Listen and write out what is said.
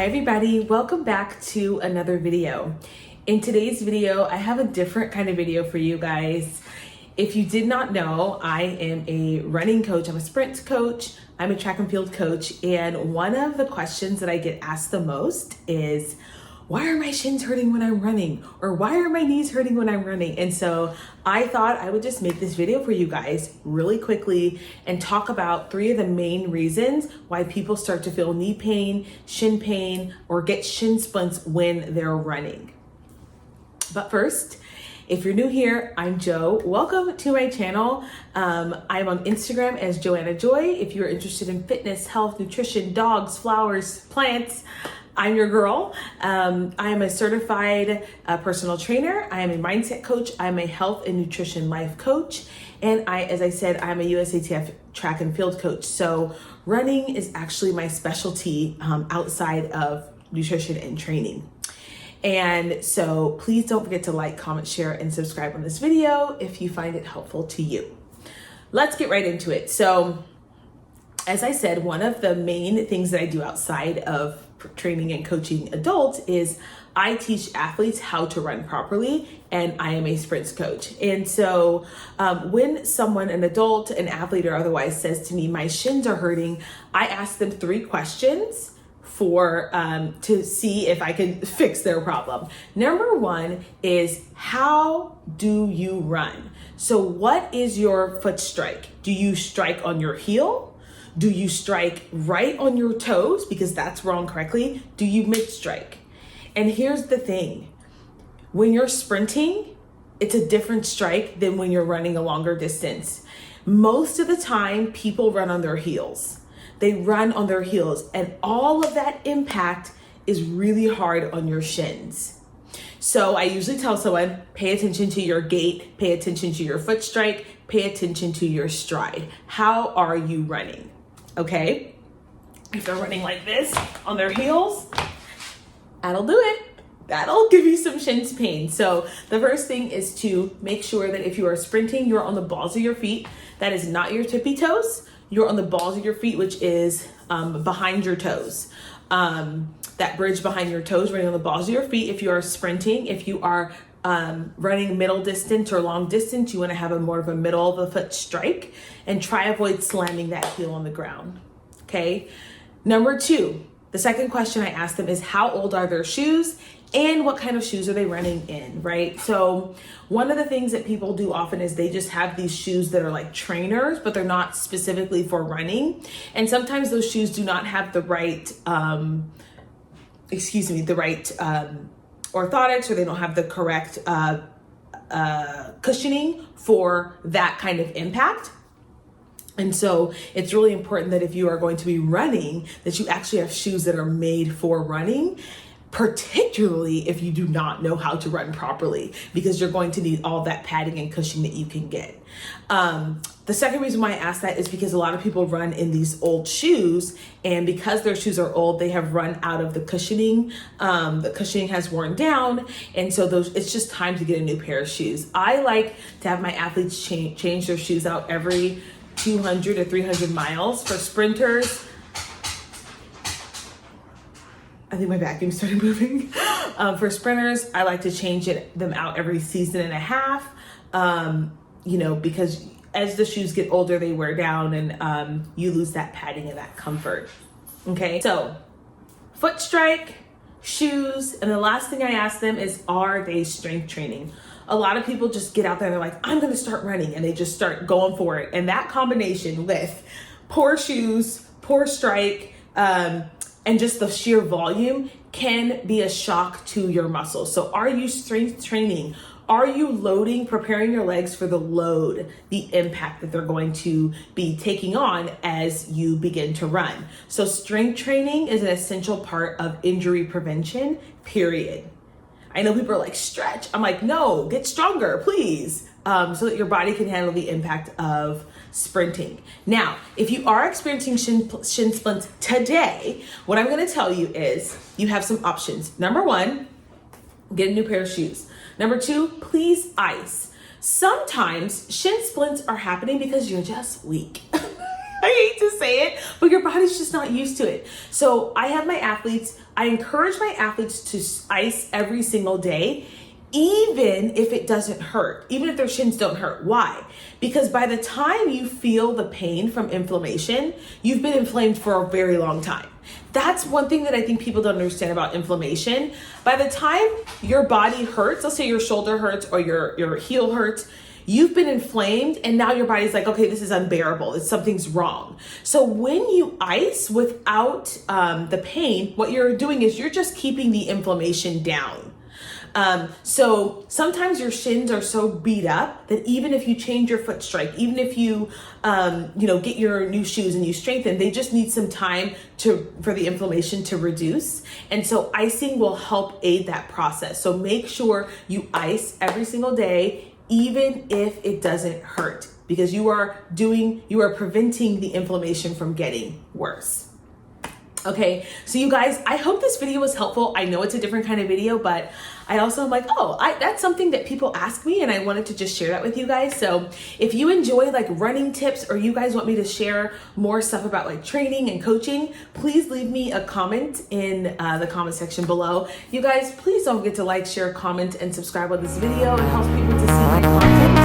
Hi everybody, welcome back to another video. In today's video, I have a different kind of video for you guys. If you did not know, I am a running coach, I'm a sprint coach, I'm a track and field coach, and one of the questions that I get asked the most is, why are my shins hurting when I'm running? Or why are my knees hurting when I'm running? And so I thought I would just make this video for you guys really quickly and talk about 3 of the main reasons why people start to feel knee pain, shin pain, or get shin splints when they're running. But first, if you're new here, I'm Jo. Welcome to my channel. I'm on Instagram as Joanna Joy. If you're interested in fitness, health, nutrition, dogs, flowers, plants, I'm your girl. I am a certified personal trainer. I am a mindset coach. I'm a health and nutrition life coach. And as I said, I'm a USATF track and field coach. So running is actually my specialty outside of nutrition and training. And so please don't forget to like, comment, share, and subscribe on this video if you find it helpful to you. Let's get right into it. So as I said, one of the main things that I do outside of training and coaching adults is I teach athletes how to run properly, and I am a sprints coach. And so when someone, an adult, an athlete, or otherwise says to me, my shins are hurting, I ask them 3 questions to see if I can fix their problem. Number 1 is, how do you run? So what is your foot strike? Do you strike on your heel? Do you strike right on your toes? Because that's wrong correctly. Do you mid-strike? And here's the thing. When you're sprinting, it's a different strike than when you're running a longer distance. Most of the time, people run on their heels. They run on their heels, and all of that impact is really hard on your shins. So I usually tell someone, pay attention to your gait, pay attention to your foot strike, pay attention to your stride. How are you running? Okay, if they're running like this on their heels, that'll do it. That'll give you some shins pain. So the first thing is to make sure that if you are sprinting, you're on the balls of your feet. That is not your tippy toes. You're on the balls of your feet, which is behind your toes. That bridge behind your toes, running on the balls of your feet. If you are sprinting, if you are running middle distance or long distance, you want to have more of a middle of the foot strike, and try avoid slamming that heel on the ground. Okay. Number 2, the second question I ask them is, how old are their shoes and what kind of shoes are they running in, right? So one of the things that people do often is they just have these shoes that are like trainers, but they're not specifically for running. And sometimes those shoes do not have the right, orthotics, or they don't have the correct cushioning for that kind of impact. And so it's really important that if you are going to be running, that you actually have shoes that are made for running, particularly if you do not know how to run properly, because you're going to need all that padding and cushioning that you can get. The second reason why I ask that is because a lot of people run in these old shoes, and because their shoes are old, they have run out of the cushioning. The cushioning has worn down, and so it's just time to get a new pair of shoes. I like to have my athletes change their shoes out every 200 to 300 miles. For sprinters, I think my vacuum started moving. For sprinters, I like to change them out every season and a half, because as the shoes get older, they wear down, and you lose that padding and that comfort. Okay, so foot strike, shoes, and the last thing I ask them is, are they strength training? A lot of people just get out there and they're like, I'm gonna start running, and they just start going for it. And that combination with poor shoes, poor strike, and just the sheer volume can be a shock to your muscles. So are you strength training? Are you loading, preparing your legs for the load, the impact that they're going to be taking on as you begin to run? So strength training is an essential part of injury prevention, period. I know people are like, stretch. I'm like, no, get stronger, please, so that your body can handle the impact of sprinting. Now, if you are experiencing shin splints today, what I'm going to tell you is you have some options. Number 1, get a new pair of shoes. Number 2, please ice. Sometimes shin splints are happening because you're just weak. I hate to say it, but your body's body's just not used to it. So I encourage my athletes to ice every single day, even if it doesn't hurt, even if their shins don't hurt. Why? Because by the time you feel the pain from inflammation, you've been inflamed for a very long time. That's one thing that I think people don't understand about inflammation. By the time your body hurts, let's say your shoulder hurts or your heel hurts, you've been inflamed and now your body's like, okay, this is unbearable. Something's wrong. So when you ice without the pain, what you're doing is you're just keeping the inflammation down. So sometimes your shins are so beat up that even if you change your foot strike, even if you, get your new shoes and you strengthen, they just need some time for the inflammation to reduce. And so icing will help aid that process. So make sure you ice every single day, even if it doesn't hurt, because you are preventing the inflammation from getting worse. Okay, so you guys, I hope this video was helpful. I know it's a different kind of video, but I also am like, that's something that people ask me and I wanted to just share that with you guys. So if you enjoy like running tips or you guys want me to share more stuff about like training and coaching, please leave me a comment in the comment section below. You guys, please don't forget to like, share, comment, and subscribe on this video. It helps people to see my content.